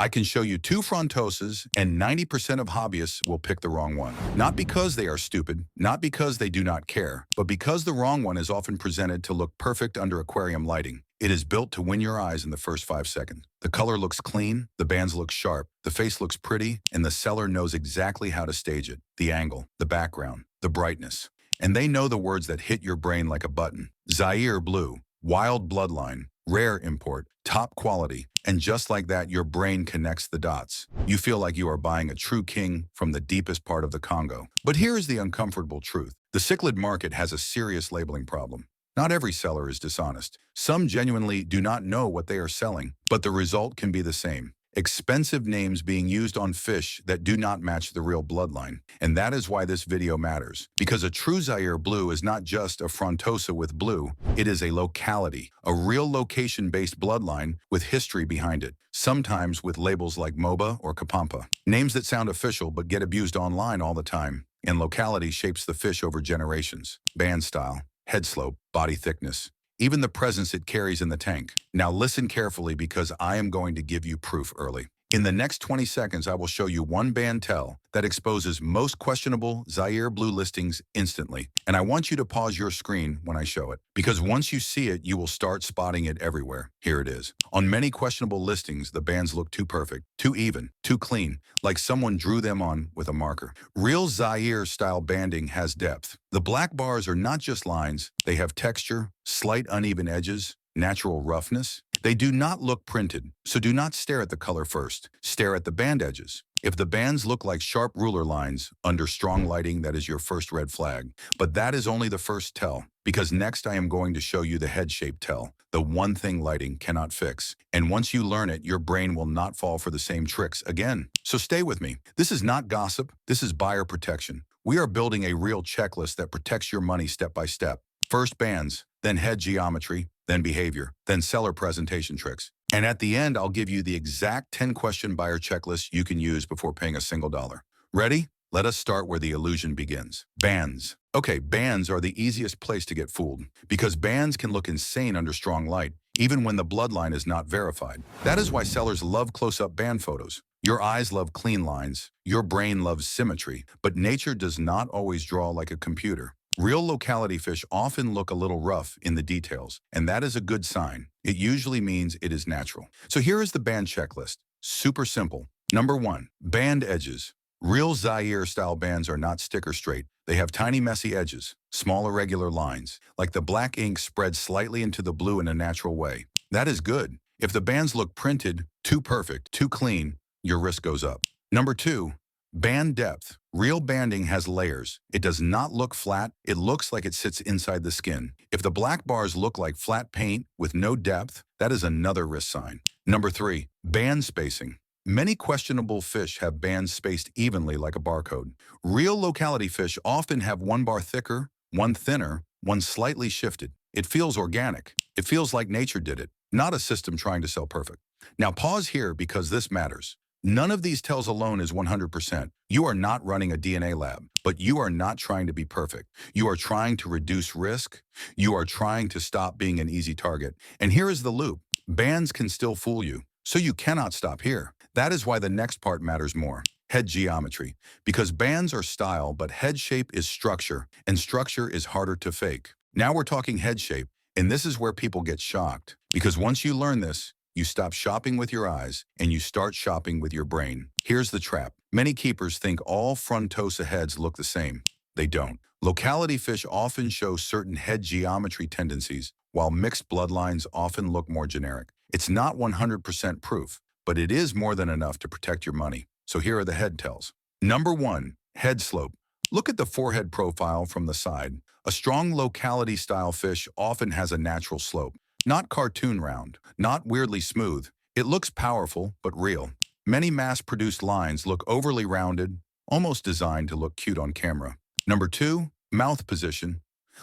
I can show you two Frontosas, and 90% of hobbyists will pick the wrong one. Not because they are stupid, not because they do not care, but because the wrong one is often presented to look perfect under aquarium lighting. It is built to win your eyes in the first 5 seconds. The color looks clean, the bands look sharp, the face looks pretty, and the seller knows exactly how to stage it. The angle, the background, the brightness. And they know the words that hit your brain like a button. Zaire Blue, wild bloodline, rare import, top quality, and just like that, your brain connects the dots. You feel like you are buying a true king from the deepest part of the Congo. But here is the uncomfortable truth. The cichlid market has a serious labeling problem. Not every seller is dishonest. Some genuinely do not know what they are selling, but the result can be the same. Expensive names being used on fish that do not match the real bloodline. And that is why this video matters. Because a true Zaire Blue is not just a Frontosa with blue, it is a locality, a real location-based bloodline with history behind it, sometimes with labels like MOBA or Kapampa. Names that sound official but get abused online all the time. And locality shapes the fish over generations. Band style, head slope, body thickness, even the presence it carries in the tank. Now listen carefully because I am going to give you proof early. In the next 20 seconds, I will show you one band tell that exposes most questionable Zaire Blue listings instantly. And I want you to pause your screen when I show it, because once you see it, you will start spotting it everywhere. Here it is. On many questionable listings, the bands look too perfect, too even, too clean, like someone drew them on with a marker. Real Zaire-style banding has depth. The black bars are not just lines, they have texture, slight uneven edges, natural roughness. They do not look printed, so do not stare at the color first. Stare at the band edges. If the bands look like sharp ruler lines under strong lighting, that is your first red flag. But that is only the first tell, because next I am going to show you the head shape tell, the one thing lighting cannot fix. And once you learn it, your brain will not fall for the same tricks again. So stay with me. This is not gossip. This is buyer protection. We are building a real checklist that protects your money step by step. First bands, then head geometry, then behavior, then seller presentation tricks. And at the end, I'll give you the exact 10-question buyer checklist you can use before paying a single dollar. Ready? Let us start where the illusion begins. Bands. Okay, bands are the easiest place to get fooled, because bands can look insane under strong light, even when the bloodline is not verified. That is why sellers love close-up band photos. Your eyes love clean lines, your brain loves symmetry, but nature does not always draw like a computer. Real locality fish often look a little rough in the details, and that is a good sign. It usually means it is natural. So here is the band checklist. Super simple. Number 1, band edges. Real Zaire-style bands are not sticker straight. They have tiny messy edges, small irregular lines, like the black ink spreads slightly into the blue in a natural way. That is good. If the bands look printed, too perfect, too clean, your risk goes up. Number 2, band depth. Real banding has layers. It does not look flat. It looks like it sits inside the skin. If the black bars look like flat paint with no depth, that is another risk sign. Number 3, band spacing. Many questionable fish have bands spaced evenly like a barcode. Real locality fish often have one bar thicker, one thinner, one slightly shifted. It feels organic. It feels like nature did it, not a system trying to sell perfect. Now pause here because this matters. None of these tells alone is 100%. You are not running a DNA lab, but you are not trying to be perfect. You are trying to reduce risk. You are trying to stop being an easy target. And here is the loop. Bands can still fool you, so you cannot stop here. That is why the next part matters more. Head geometry. Because bands are style, but head shape is structure, and structure is harder to fake. Now we're talking head shape, and this is where people get shocked. Because once you learn this, you stop shopping with your eyes and you start shopping with your brain. Here's the trap. Many keepers think all Frontosa heads look the same. They don't. Locality fish often show certain head geometry tendencies, while mixed bloodlines often look more generic. It's not 100% proof, but it is more than enough to protect your money. So here are the head tells. Number 1, head slope. Look at the forehead profile from the side. A strong locality style fish often has a natural slope. Not cartoon round, not weirdly smooth. It looks powerful, but real. Many mass-produced lines look overly rounded, almost designed to look cute on camera. Number 2, mouth position.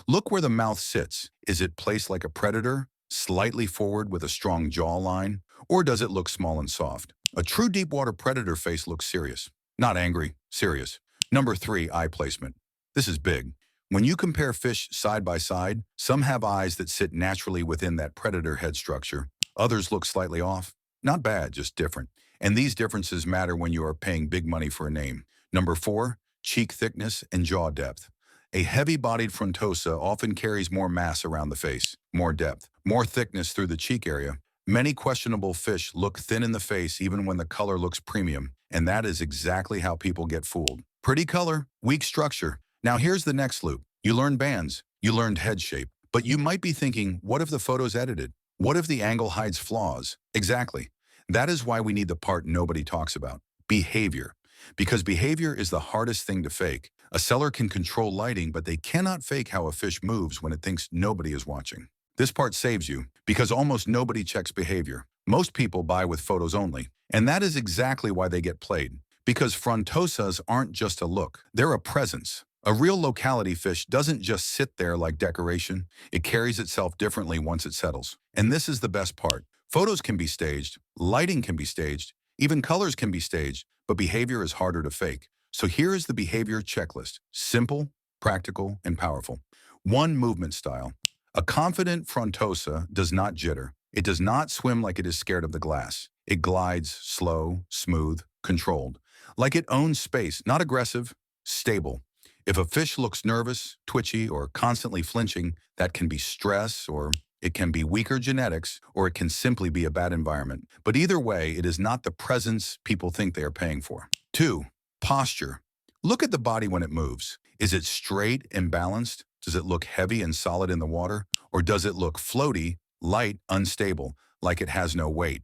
Look where the mouth sits. Is it placed like a predator, slightly forward with a strong jawline, or does it look small and soft? A true deep-water predator face looks serious. Not angry, serious. Number 3, eye placement. This is big. When you compare fish side by side, some have eyes that sit naturally within that predator head structure. Others look slightly off. Not bad, just different. And these differences matter when you are paying big money for a name. Number 4, cheek thickness and jaw depth. A heavy-bodied frontosa often carries more mass around the face, more depth, more thickness through the cheek area. Many questionable fish look thin in the face even when the color looks premium, and that is exactly how people get fooled. Pretty color, weak structure. Now here's the next loop. You learned bands, you learned head shape, but you might be thinking, what if the photo's edited? What if the angle hides flaws? Exactly. That is why we need the part nobody talks about, behavior. Because behavior is the hardest thing to fake. A seller can control lighting, but they cannot fake how a fish moves when it thinks nobody is watching. This part saves you, because almost nobody checks behavior. Most people buy with photos only, and that is exactly why they get played. Because frontosas aren't just a look, they're a presence. A real locality fish doesn't just sit there like decoration, it carries itself differently once it settles. And this is the best part. Photos can be staged, lighting can be staged, even colors can be staged, but behavior is harder to fake. So here is the behavior checklist. Simple, practical, and powerful. 1. Movement style. A confident frontosa does not jitter. It does not swim like it is scared of the glass. It glides slow, smooth, controlled. Like it owns space, not aggressive, stable. If a fish looks nervous, twitchy, or constantly flinching, that can be stress, or it can be weaker genetics, or it can simply be a bad environment. But either way, it is not the presence people think they are paying for. 2. Posture. Look at the body when it moves. Is it straight and balanced? Does it look heavy and solid in the water? Or does it look floaty, light, unstable, like it has no weight?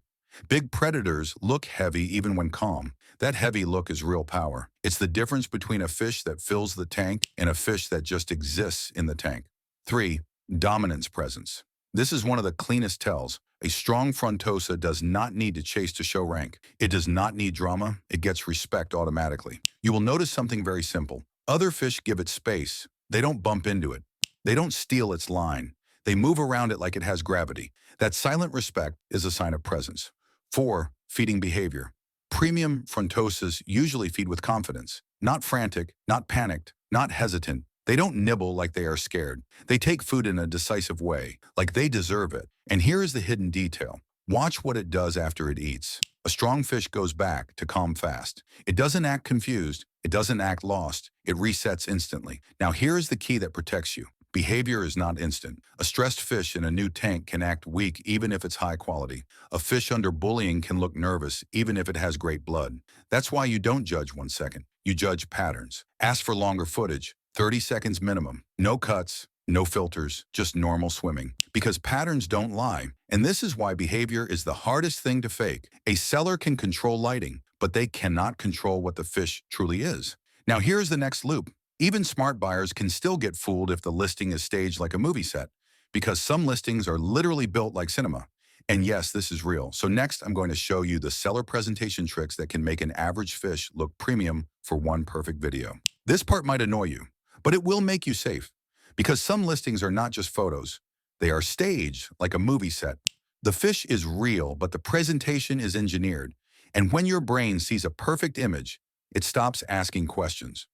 Big predators look heavy even when calm. That heavy look is real power. It's the difference between a fish that fills the tank and a fish that just exists in the tank. 3. Dominance presence. This is one of the cleanest tells. A strong frontosa does not need to chase to show rank. It does not need drama. It gets respect automatically. You will notice something very simple. Other fish give it space. They don't bump into it. They don't steal its line. They move around it like it has gravity. That silent respect is a sign of presence. 4. Feeding behavior. Premium frontosas usually feed with confidence. Not frantic, not panicked, not hesitant. They don't nibble like they are scared. They take food in a decisive way, like they deserve it. And here is the hidden detail. Watch what it does after it eats. A strong fish goes back to calm fast. It doesn't act confused. It doesn't act lost. It resets instantly. Now here is the key that protects you. Behavior is not instant. A stressed fish in a new tank can act weak even if it's high quality. A fish under bullying can look nervous even if it has great blood. That's why you don't judge 1 second. You judge patterns. Ask for longer footage. 30 seconds minimum. No cuts, no filters, just normal swimming. Because patterns don't lie. And this is why behavior is the hardest thing to fake. A seller can control lighting, but they cannot control what the fish truly is. Now here's the next loop. Even smart buyers can still get fooled if the listing is staged like a movie set, because some listings are literally built like cinema. And yes, this is real. So next, I'm going to show you the seller presentation tricks that can make an average fish look premium for one perfect video. This part might annoy you, but it will make you safe, because some listings are not just photos. They are staged like a movie set. The fish is real, but the presentation is engineered. And when your brain sees a perfect image, it stops asking questions.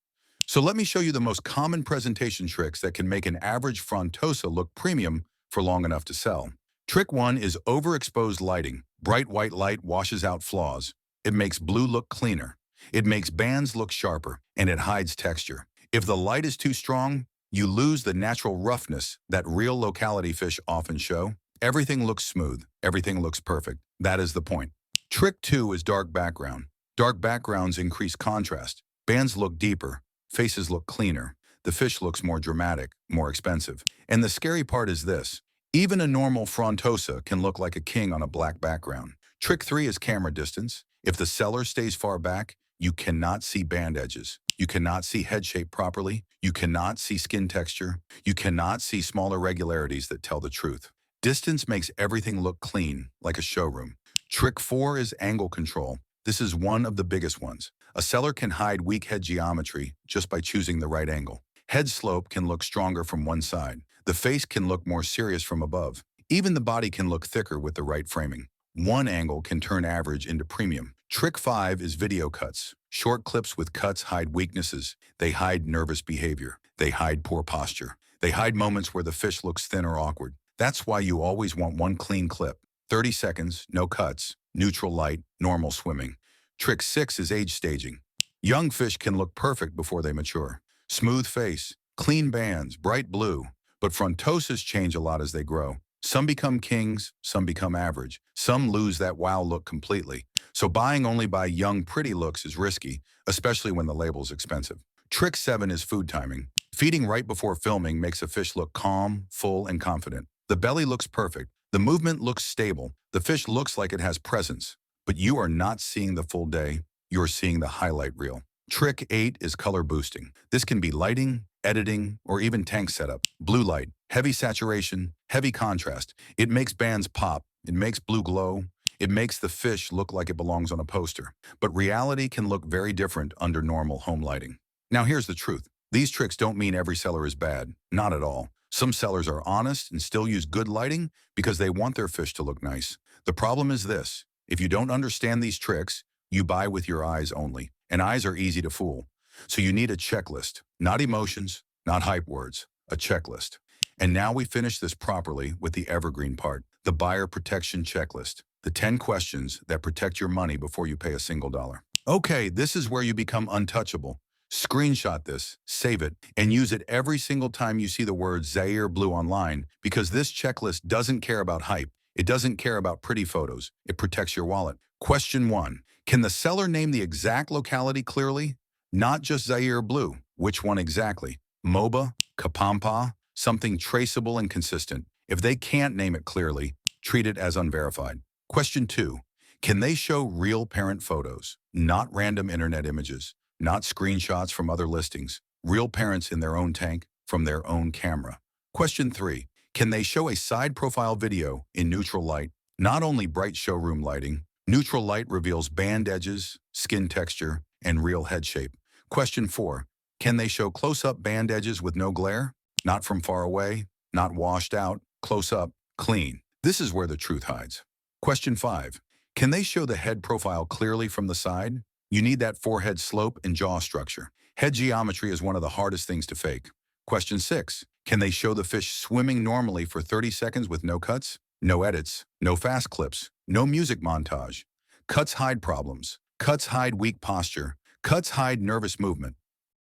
So let me show you the most common presentation tricks that can make an average frontosa look premium for long enough to sell. Trick 1 is overexposed lighting. Bright white light washes out flaws. It makes blue look cleaner. It makes bands look sharper, and it hides texture. If the light is too strong, you lose the natural roughness that real locality fish often show. Everything looks smooth. Everything looks perfect. That is the point. Trick 2 is dark background. Dark backgrounds increase contrast. Bands look deeper. Faces look cleaner. The fish looks more dramatic, more expensive. And the scary part is this. Even a normal frontosa can look like a king on a black background. Trick 3 is camera distance. If the seller stays far back, you cannot see band edges. You cannot see head shape properly. You cannot see skin texture. You cannot see small irregularities that tell the truth. Distance makes everything look clean, like a showroom. Trick 4 is angle control. This is one of the biggest ones. A seller can hide weak head geometry just by choosing the right angle. Head slope can look stronger from one side. The face can look more serious from above. Even the body can look thicker with the right framing. One angle can turn average into premium. Trick 5 is video cuts. Short clips with cuts hide weaknesses. They hide nervous behavior. They hide poor posture. They hide moments where the fish looks thin or awkward. That's why you always want one clean clip. 30 seconds, no cuts, neutral light, normal swimming. Trick 6 is age staging. Young fish can look perfect before they mature. Smooth face, clean bands, bright blue. But frontosas change a lot as they grow. Some become kings, some become average. Some lose that wow look completely. So buying only by young, pretty looks is risky, especially when the label's expensive. Trick 7 is food timing. Feeding right before filming makes a fish look calm, full, and confident. The belly looks perfect. The movement looks stable. The fish looks like it has presence. But you are not seeing the full day. You're seeing the highlight reel. Trick 8 is color boosting. This can be lighting, editing, or even tank setup. Blue light, heavy saturation, heavy contrast. It makes bands pop. It makes blue glow. It makes the fish look like it belongs on a poster. But reality can look very different under normal home lighting. Now here's the truth. These tricks don't mean every seller is bad. Not at all. Some sellers are honest and still use good lighting because they want their fish to look nice. The problem is this. If you don't understand these tricks, you buy with your eyes only. And eyes are easy to fool. So you need a checklist. Not emotions, not hype words. A checklist. And now we finish this properly with the evergreen part. The buyer protection checklist. The 10 questions that protect your money before you pay a single dollar. Okay, this is where you become untouchable. Screenshot this, save it, and use it every single time you see the word Zaire Blue online, because this checklist doesn't care about hype. It doesn't care about pretty photos. It protects your wallet. Question 1. Can the seller name the exact locality clearly? Not just Zaire Blue. Which one exactly? MOBA? Kapampa? Something traceable and consistent. If they can't name it clearly, treat it as unverified. Question 2. Can they show real parent photos? Not random internet images. Not screenshots from other listings. Real parents in their own tank from their own camera. Question 3. Can they show a side profile video in neutral light? Not only bright showroom lighting. Neutral light reveals band edges, skin texture, and real head shape. Question 4. Can they show close-up band edges with no glare? Not from far away, not washed out, close up, clean. This is where the truth hides. Question 5. Can they show the head profile clearly from the side? You need that forehead slope and jaw structure. Head geometry is one of the hardest things to fake. Question 6. Can they show the fish swimming normally for 30 seconds with no cuts? No edits, no fast clips, no music montage. Cuts hide problems. Cuts hide weak posture. Cuts hide nervous movement.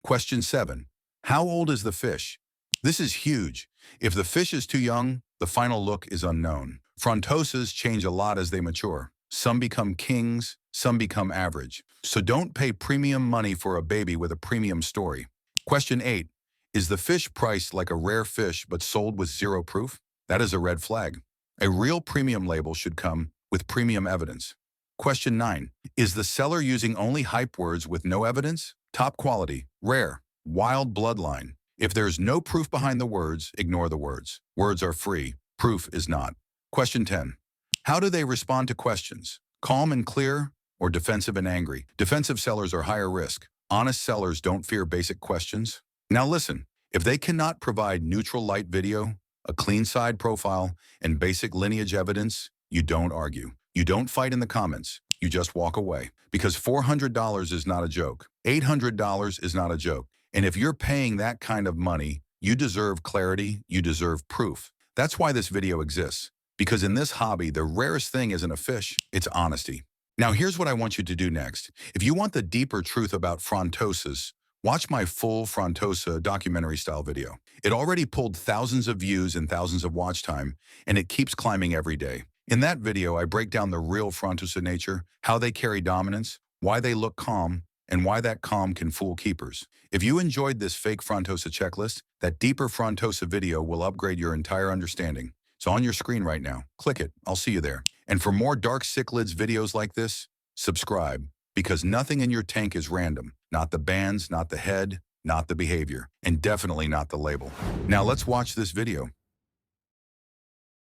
Question 7. How old is the fish? This is huge. If the fish is too young, the final look is unknown. Frontosas change a lot as they mature. Some become kings, some become average. So don't pay premium money for a baby with a premium story. Question 8. Is the fish priced like a rare fish but sold with zero proof? That is a red flag. A real premium label should come with premium evidence. Question 9. Is the seller using only hype words with no evidence? Top quality, rare, wild bloodline. If there's no proof behind the words, ignore the words. Words are free, proof is not. Question 10. How do they respond to questions? Calm and clear or defensive and angry? Defensive sellers are higher risk. Honest sellers don't fear basic questions. Now listen, if they cannot provide neutral light video, a clean side profile, and basic lineage evidence, you don't argue. You don't fight in the comments. You just walk away. Because $400 is not a joke. $800 is not a joke. And if you're paying that kind of money, you deserve clarity, you deserve proof. That's why this video exists. Because in this hobby, the rarest thing isn't a fish, it's honesty. Now here's what I want you to do next. If you want the deeper truth about frontosas, watch my full Frontosa documentary-style video. It already pulled thousands of views and thousands of watch time, and it keeps climbing every day. In that video, I break down the real Frontosa nature, how they carry dominance, why they look calm, and why that calm can fool keepers. If you enjoyed this fake Frontosa checklist, that deeper Frontosa video will upgrade your entire understanding. It's on your screen right now. Click it. I'll see you there. And for more dark cichlids videos like this, subscribe, because nothing in your tank is random. Not the bands, not the head, not the behavior, and definitely not the label. Now let's watch this video.